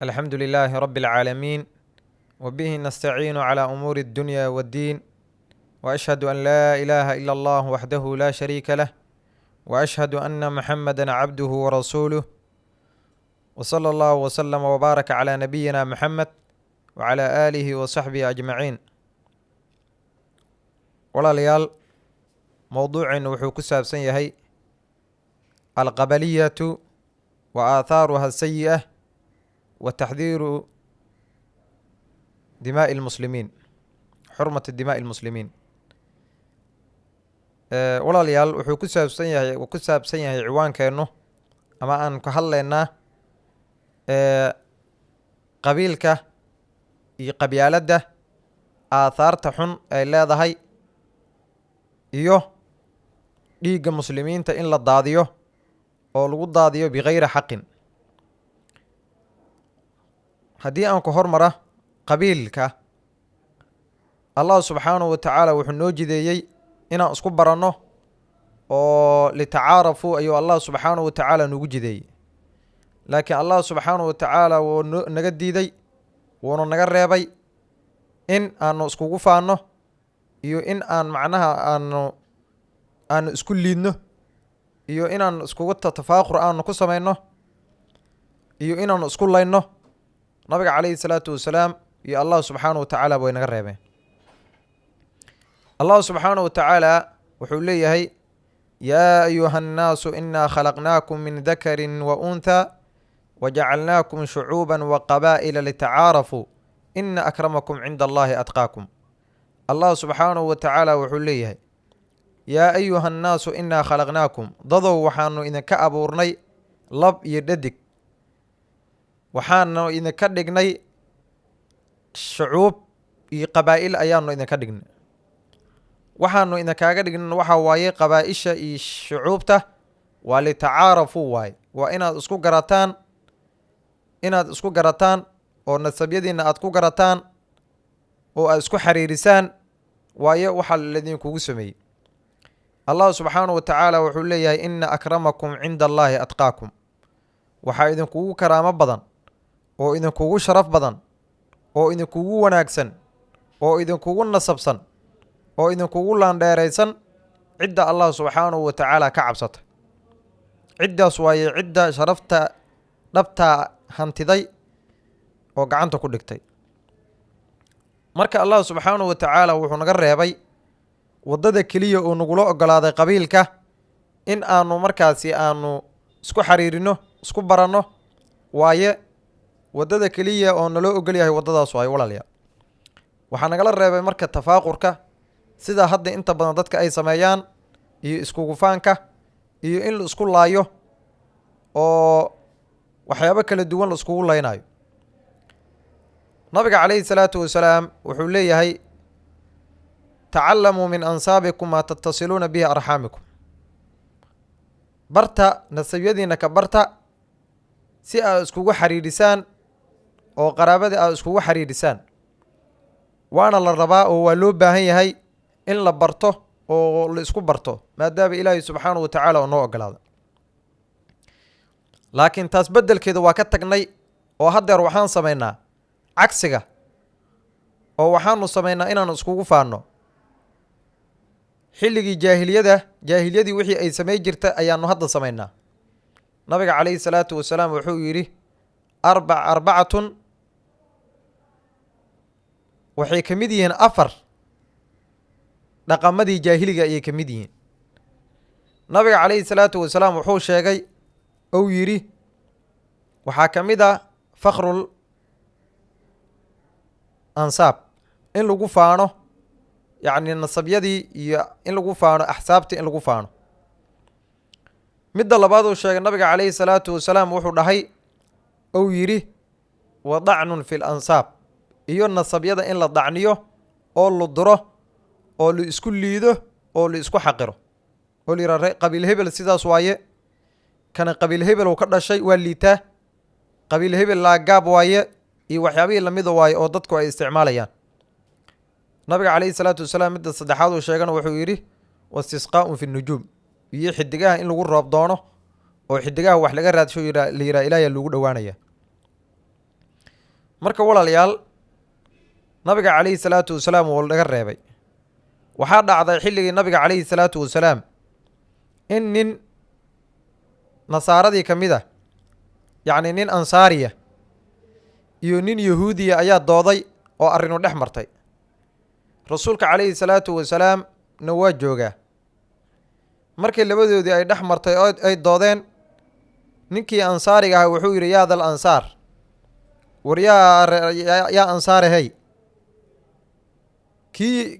الحمد لله رب العالمين، وبه نستعين على أمور الدنيا والدين، وأشهد أن لا إله إلا الله وحده لا شريك له، وأشهد أن محمدا عبده ورسوله، وصلى الله وسلم وبارك على نبينا محمد وعلى آله وصحبه أجمعين. walaalayaal mowduuceennu wuxuu ku saabsan yahay alqabaliyatu wa aahaaruha asayi'ah wa taxdiiru dimaa'i lmuslimiin, xurmati dimaa'i lmuslimiin. walaalayaal wuxuu ku saabsan yahay ciwaankeennu ama aan ka hadlaynaa qabiilka iyo qabyaaladda aathaarta xun ay leedahay iyo dhiigga muslimiinta in la daadiyo oo lagu daadiyo bikayri xaqin. haddii aan ku hormara qabiilka, allah subxaanahu wa tacaala wuxuu noo jideeyey inaan isku baranno oo litacaarafuu ayuu allah subxaanahu wa tacaala nagu jideeyey, laakiin allah subxaanahu wa tacaala wuu naga diiday, wuuna naga reebay in aanu iskugu faanno iyo in aan macnaha aanu isku liidno iyo inaan iskugu tafaakur aanu ku samayno iyo inaanu isku layno. nabiga calayhi salaatu wasalaam iyo allah subxaanahu wa tacaala way naga reebeen. allah subxaanahu wa tacaala wuxuu leeyahay: yaa ayuha annaasu inaa khalaqnaakum min dakarin wa unthaa wajacalnaakum shucuuban wa qabaa'ila litacaarafuu ina akramakum cinda allahi atqaakum. allah subxaanahu wa tacaala wuxuu leeyahay: yaa ayuha annaasu inaa khalaqnaakum, dadow waxaanu idinka abuurnay lab iyo dhadig, waxaanu idinka dhignay shucuub iyo qabaa'il ayaanu idinka dhignay. waxaanu idinkaaga dhignan waxaa waaye qabaa'isha iyo shucuubta waa litacaarafuu waaye, waa inaad isku garataan oo nasabyadiina aad ku garataan oo aad isku xiriirisaan, waayo waxaa laydinkugu sameeyey. allah subxaanahu wa tacaala wuxuu leeyahay: ina akramakum cinda allaahi atqaakum. waxaa idinkugu karaamo badan oo idinkugu sharaf badan oo idinkugu wanaagsan oo idinkugu nasabsan oo idinkugu laandheeraysan cidda allah subxaanahu wa tacaala ka cabsata. ciddaas waaye cidda sharafta dhabtaa hantiday oo gacanta ku dhigtay. marka allah subxaanahu wa tacaala wuxuu naga reebay waddada keliya oo nagula ogolaaday qabiilka in aanu markaasi aanu isku xiriirino, isku baranno, waaye waddada keliya oo naloo ogol yahay waddadaas waaye walaalayaal. waxaa nagala reebay marka tafaaqurka, sidaa hadda inta badan dadka ay sameeyaan, iyo iskugufaanka, iyo in la isku laayo oo waxyaabo kala duwan la iskugu laynaayo. nabiga calayhi salaatu wasalaam wuxuu leeyahay: tacalamuu min ansaabikum maa tattasiluuna bihi arxaamikum. barta nasabyadiina ka barta si aad iskugu xiriirisaan oo qaraabada aad iskugu xiriirisaan. waana la rabaa oo waa loo baahan yahay in la barto oo la isku barto, maadaama ilaahay subxaanahu wa tacaala oo noo ogolaada. laakiin taas beddelkeeda waa ka tagnay oo haddeer waxaan samaynaa cagsiga, oo waxaanu samaynaa inaanu iskugu faanno. xilligii jaahiliyadii wixii ay samay jirta ayaanu hadda samaynaa. nabiga calayhi salaatu wasalaam wuxuu yidhi: arbacatun waxay ka mid yihiin afar dhaqamadii jaahiliga ayay ka mid yihiin. nabiga calayhi salaatu wasalaam wuxuu sheegay ou yidhi waxaa ka mid ah fakhrul ansaab, in lagu faano yacni nasabyadii iyo in lagu faano axsaabtii in lagu faano. midda labaad uu sheegay nabiga calayhi salaatu wasalaam wuxuu dhahay ou yidhi wa dacnun fi l ansaab, iyo nasabyada in la dacniyo oo la duro oo la isku liido oo la isku xaqiro oo la yidhaha qabiil hebel sidaas waaye, kana qabiil hebel uu ka dhashay waa liitaa, qabiil hebel laagaab waaye, iyo waxyaabihii lamida waaye oo dadku ay isticmaalayaan. nabiga calayhi salaatu wasalaam midda saddexaad uu sheegana wuxuu yidhi wastisqaa'un fi nujuum, iyo xidigaha in lagu roob doono oo xidigaha wax laga raadsho la yidhaha ilaahay lagu dhowaanaya. marka walaalayaal nabiga calayhi salaatu wasalaam wuu laga reebay. waxaa dhacday xilligii nabiga calayhi salaatu wasalaam in nin nasaaradii ka mid ah yacni nin ansaariya iyo nin yahuudiya ayaa dooday oo arrinu dhex martay. rasuulka calayhi salaatu wasalaam na waa joogaa. markii labadoodii ay dhex martay oo ay doodeen, ninkii ansaariga ahaa wuxuu yidhi yaa dal ansaar, war yaa ansaarehey.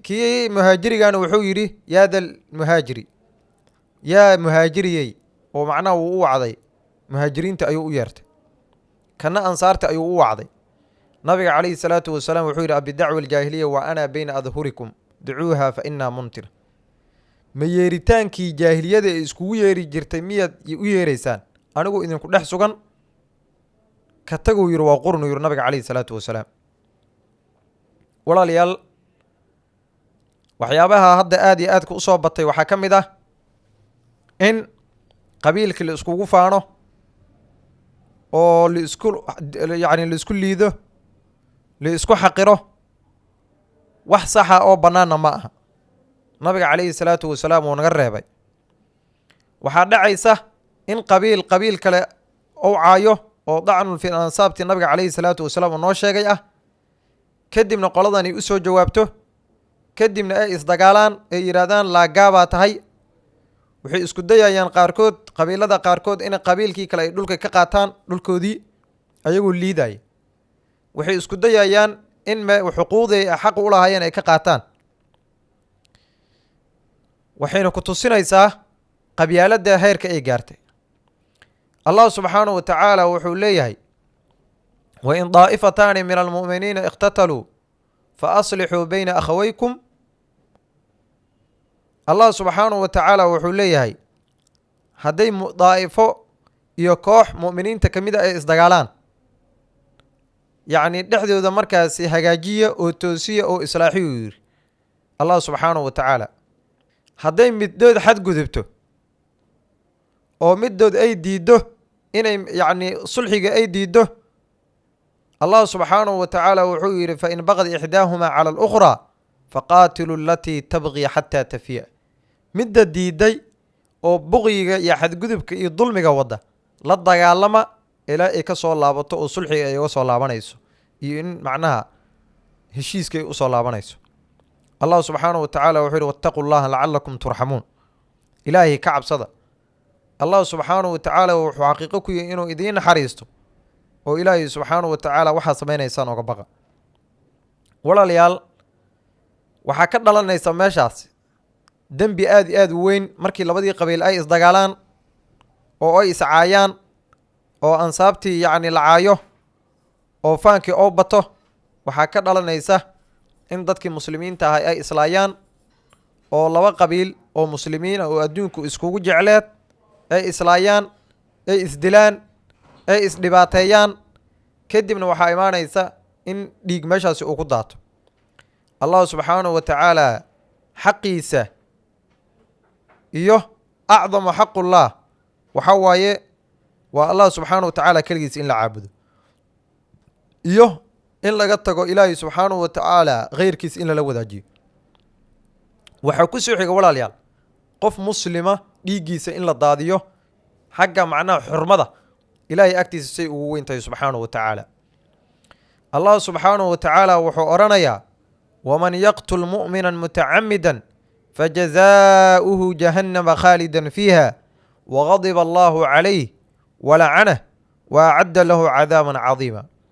kii muhaajirigana wuxuu yidhi yaa dal muhaajiri, yaa muhaajiriyey, oo macnaha wuu u wacday muhaajiriinta ayuu u yeertay, kana ansaarta ayuu u wacday. nabiga calayhi salaatu wasalaam wuxuu yidhi abidacwa aljaahiliya wa ana bayna adhurikum ducuuha fa inaa muntir. ma yeeritaankii jaahiliyada ee iskugu yeeri jirtay miyaad u yeeraysaan? anigu idinku dhex sugan ka taguu yidhi waa qurnu yidhi nabiga calayhi salaatu wasalaam. walaalayaal waxyaabaha hadda aad iyo aadka u soo batay waxaa ka mid ah in qabiilkii la iskugu faano oo yacni la isku liido, la isku xaqiro. wax saxa oo bannaanna ma aha. nabiga calayhi salaatu wasalaam wuu naga reebay. waxaa dhacaysa in qabiil kale ou caayo oo dacnun fi ansaabtii nabiga calayhi salaatu wasalaam uu noo sheegay ah, kadibna qoladan ay u soo jawaabto, kadibna ay isdagaalaan ay yidhaahdaan laagaabaa tahay. waxay isku dayayaan qaarkood, qabiilada qaarkood, in qabiilkii kale ay dhulka ka qaataan, dhulkoodii ayagoo liidaya. waxay isku dayayaan in xuquuqdii ay xaq u lahaayeen ay ka qaataan. waxayna ku tusinaysaa qabyaaladda heerka ay gaartay. allah subxaanahu wa tacaala wuxuu leeyahay wain daa'ifataani min almu'miniina iqtataluu fa aslixuu bayna akhawaykum. allah subxaanahu wa tacaala wuxuu leeyahay hadday daa'ifo iyo koox mu'miniinta ka mid a ay isdagaalaan, yacni dhexdooda markaasi hagaajiya oo toosiya oo islaaxiyu yidhi allah subxaanahu wa tacaala. hadday middood xadgudubto oo middood ay diiddo inay yacni sulxiga ay diiddo, allah subxaanahu wa tacaala wuxuu yidhi fain baqad ixdaahumaa cala alukhraa faqaatilu alatii tabqii xataa tafiya. midda diidday oo buqyiga iyo xadgudubka iyo dulmiga wadda la dagaalama ilaa ay ka soo laabato oo sulxiga ay uga soo laabanayso iyo in macnaha heshiiska ay u soo laabanayso. allah subxaanahu wa tacaala wuxuu yidhi wattaquu llaha lacalakum turxamuun. ilaahay ka cabsada. allah subxaanahu wa tacaala wuxuu xaqiiqo ku yahay inuu idiin naxariisto, oo ilaahay subxaanahu wa tacaala waxaad samaynaysaan oga baqa. walaalayaal waxaa ka dhalanaysa meeshaas dembi aad iyo aad u weyn markii labadii qabiil ay isdagaalaan oo ay iscaayaan oo ansaabtii yacni la caayo oo faankii oo bato. waxaa ka dhalanaysa in dadkii muslimiinta ahay ay islaayaan oo laba qabiil oo muslimiin ah oo adduunku iskugu jecleed ay islaayaan, ay isdilaan, ay isdhibaateeyaan. kadibna waxaa imaanaysa in dhiig meeshaasi uu ku daato. allah subxaanahu wa tacaala xaqiisa iyo acdamu xaqullah waxaa waaye waa allah subxaanahu wa tacaala keligiisa in la caabudo iyo in laga tago ilaahay subxaanahu wa tacaala khayrkiisa in lala wadaajiyo. waxaa ku soo xiga walaalayaal qof muslima dhiiggiisa in la daadiyo xagga macnaha xurmada ilaahay agtiisa say ugu weyn tahay subxaanahu wa tacaala. allah subxaanahu wa tacaala wuxuu odhanayaa waman yaqtul mu'mina mutacamida fajazaa'uhu jahannama khaalidan fiiha wagadiba allahu calayh walacanah waacadda lahu cadaaban cadiima.